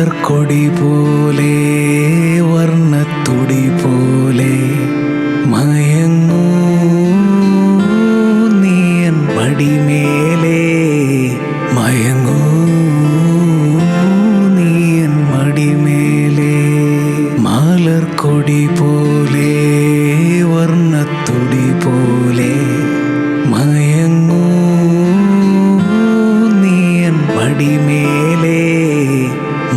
മലർക്കൊടി പോലെ വർണ്ണത്തുടി പോലെ മയങ്ങൂ നീയൻ മടിമേലേ മയങ്ങൂ നീയൻ മടിമേലേ മലർക്കൊടി പോലെ വർണ്ണത്തുടി പോലെ മയങ്ങൂ നീയൻ മടിമേലേ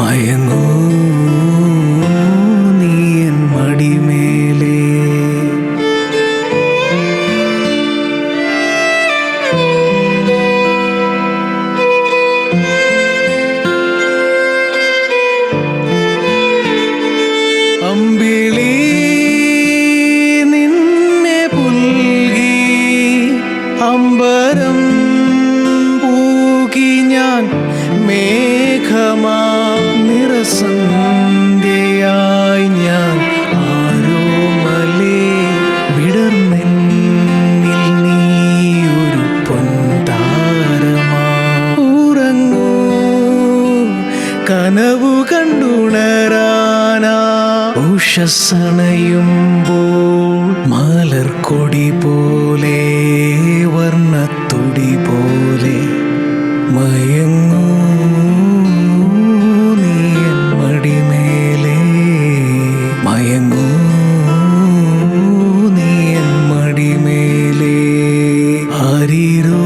മയങ്ങൂ നീയൻ മടിമേലേ. അമ്പിളി നിന്നെ പുൽകി അമ്പരം പൂകി ഞാൻ മേഘമാ നിറസന്ധ്യയായി ഞാൻ ആരോമലേ വിടർന്നെന്നിൽ നീയൊരു പൊൻതാരമാ. ഉറങ്ങൂ കനവു കണ്ടുണരാനാ ഉഷസ്സണയുമ്പോൾ മലർക്കൊടി പോലെ വർണ്ണത്തുടി പോലെ മയങ്ങൂ നീയൻ മടിമേലേ മയങ്ങൂ നീയൻ മടിമേലേ. ആരീരോ